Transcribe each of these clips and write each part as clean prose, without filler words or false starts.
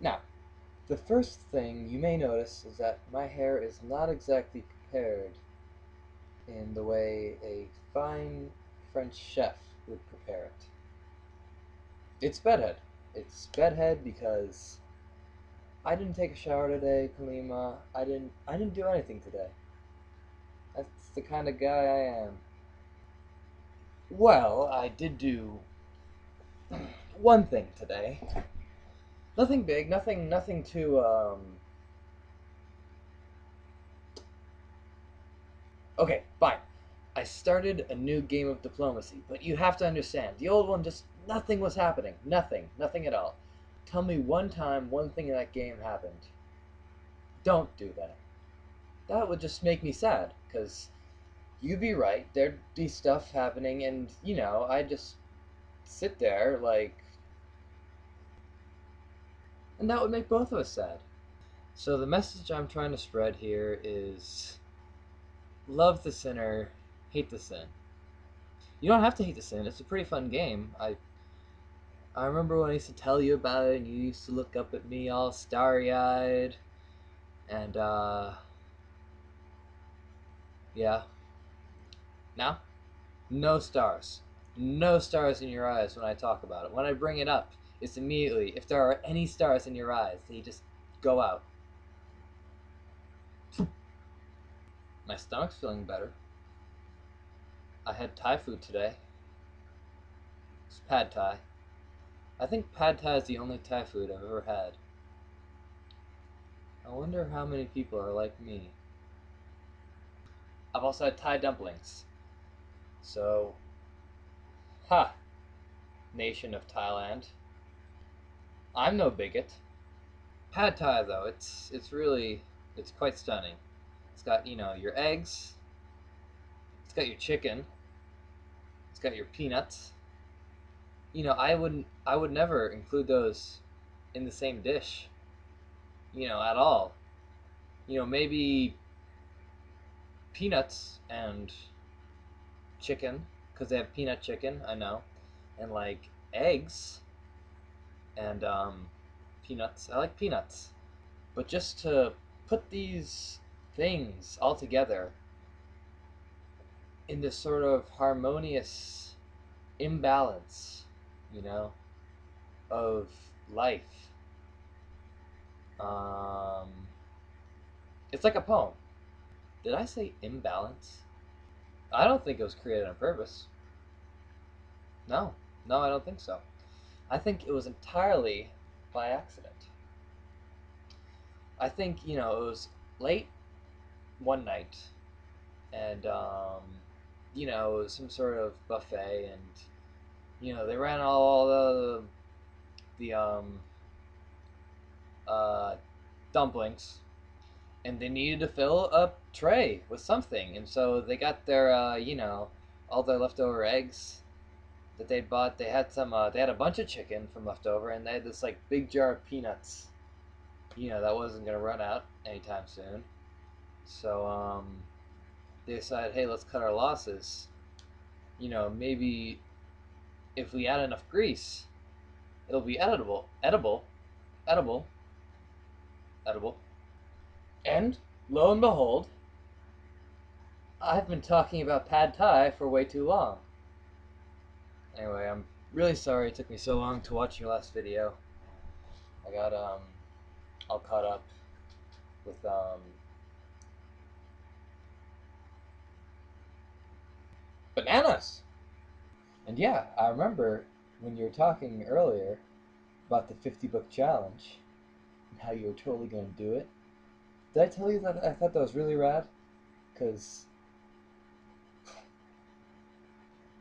Now, the first thing you may notice is that my hair is not exactly prepared in the way a fine French chef would prepare it. It's bedhead. It's bedhead because I didn't take a shower today, Kalima. I didn't do anything today. That's the kind of guy I am. Well, I did do one thing today. Nothing big, nothing too okay, fine. I started a new game of diplomacy, but you have to understand, the old one just nothing was happening. Nothing at all. Tell me one time one thing in that game happened. Don't do that. That would just make me sad, because you'd be right, there'd be stuff happening, and, I'd just sit there, like, and that would make both of us sad. So the message I'm trying to spread here is love the sinner, hate the sin. You don't have to hate the sin. It's a pretty fun game. I remember when I used to tell you about it, and you used to look up at me all starry-eyed, and yeah. Now, no stars, no stars in your eyes when I talk about it. When I bring it up, it's immediately if there are any stars in your eyes, they just go out. My stomach's feeling better. I had Thai food today. It's pad Thai. I think pad Thai is the only Thai food I've ever had. I wonder how many people are like me. I've also had Thai dumplings. So, ha, nation of Thailand. I'm no bigot. Pad Thai though, it's quite stunning. It's got, your eggs, it's got your chicken, it's got your peanuts. I would never include those in the same dish, at all. Maybe peanuts and chicken, because they have peanut chicken, I know, and like eggs and peanuts. I like peanuts. But just to put these things all together in this sort of harmonious imbalance, you know, of life. Um, it's like a poem. Did I say imbalance? I don't think it was created on purpose. No, no, I don't think so. I think it was entirely by accident. I think, it was late one night, and, it was some sort of buffet, and, they ran all the uh, dumplings, and they needed to fill a tray with something, and so they got their, all their leftover eggs that they bought. They had they had a bunch of chicken from leftover, and they had this like big jar of peanuts, that wasn't gonna run out anytime soon. So they decided, hey, let's cut our losses. Maybe if we add enough grease, it'll be edible, edible. And lo and behold, I've been talking about pad thai for way too long. Anyway, I'm really sorry it took me so long to watch your last video. I got all caught up with bananas. And yeah, I remember when you were talking earlier about the 50 book challenge and how you were totally going to do it. Did I tell you that I thought that was really rad? Because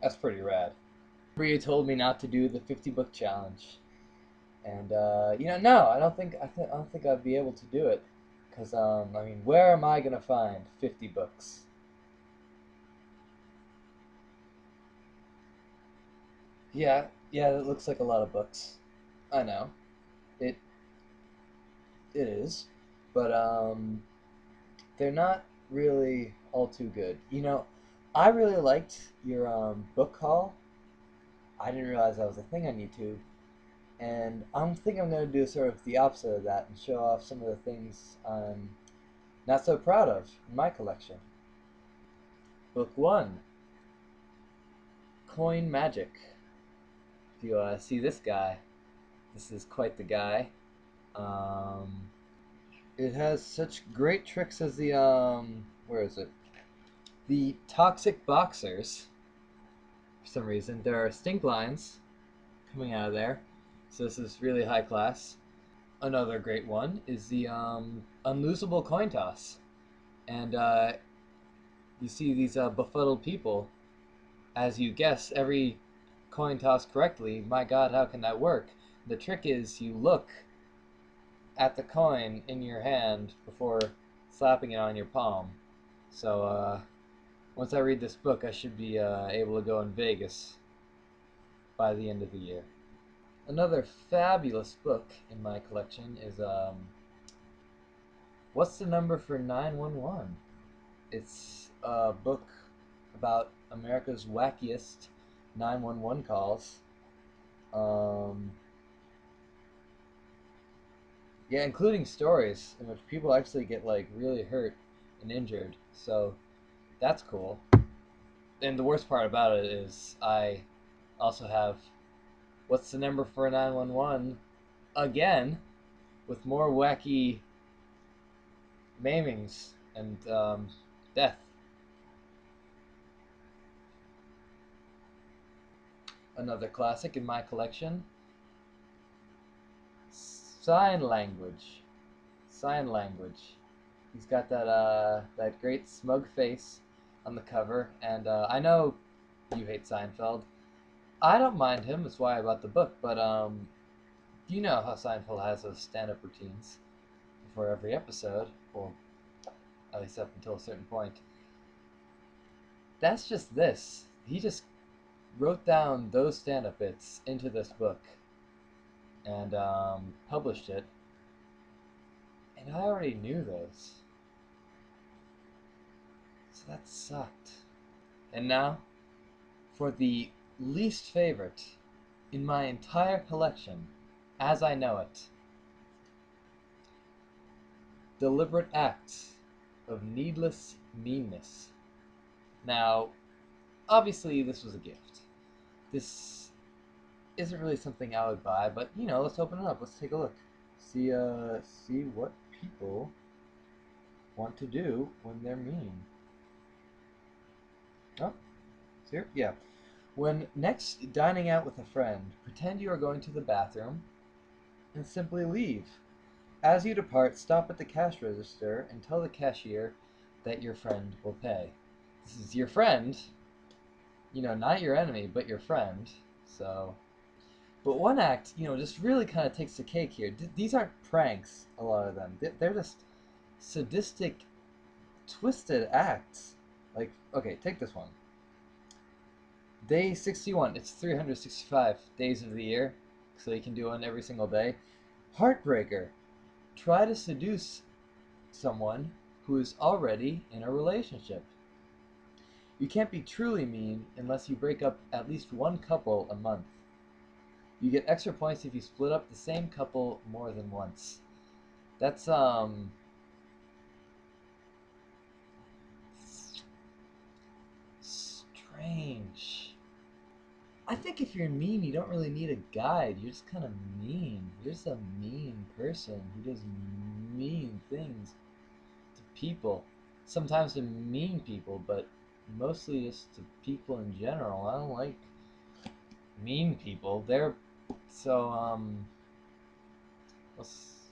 that's pretty rad. Remember you told me not to do the 50 book challenge. And no, I don't think I'd be able to do it. Because I mean, where am I going to find 50 books? Yeah, yeah, that looks like a lot of books. I know. It it is. But they're not really all too good. I really liked your book haul. I didn't realize that was a thing on YouTube. And I'm thinking I'm going to do sort of the opposite of that and show off some of the things I'm not so proud of in my collection. Book 1, Coin Magic. If you see this guy, this is quite the guy. Um, it has such great tricks as the, where is it? The Toxic Boxers. For some reason, there are stink lines coming out of there. So this is really high class. Another great one is the unlosable coin toss. And you see these befuddled people. As you guess every coin toss correctly, my god, how can that work? The trick is you look at the coin in your hand before slapping it on your palm. So once I read this book, I should be able to go in Vegas by the end of the year. Another fabulous book in my collection is What's the Number for 911? It's a book about America's wackiest 911 calls. Yeah, including stories in which people actually get like really hurt and injured. So that's cool. And the worst part about it is I also have What's the Number for 911 again with more wacky maimings and death. Another classic in my collection, Sign Language. Sign Language. He's got that great smug face on the cover, and I know you hate Seinfeld. I don't mind him. That's why I bought the book. But you know how Seinfeld has those stand-up routines before every episode, or at least up until a certain point. That's just this. He just wrote down those stand-up bits into this book and published it, and I already knew those, so that sucked. And now, for the least favorite in my entire collection, as I know it, Deliberate Acts of Needless Meanness. Now, obviously this was a gift. This isn't really something I would buy, but you know, let's open it up. Let's take a look. See what people want to do when they're mean. Oh, it's here? Yeah. When next dining out with a friend, pretend you are going to the bathroom and simply leave. As you depart, stop at the cash register and tell the cashier that your friend will pay. This is your friend, you know, not your enemy, but your friend. So, but one act, you know, just really kind of takes the cake here. These aren't pranks, a lot of them. They're just sadistic, twisted acts. Like, okay, take this one. Day 61. It's 365 days of the year, so you can do one every single day. Heartbreaker. Try to seduce someone who is already in a relationship. You can't be truly mean unless you break up at least one couple a month. You get extra points if you split up the same couple more than once. That's strange. I think if you're mean, you don't really need a guide. You're just kind of mean. You're just a mean person who does mean things to people. Sometimes to mean people, but mostly just to people in general. I don't like mean people. They're so let's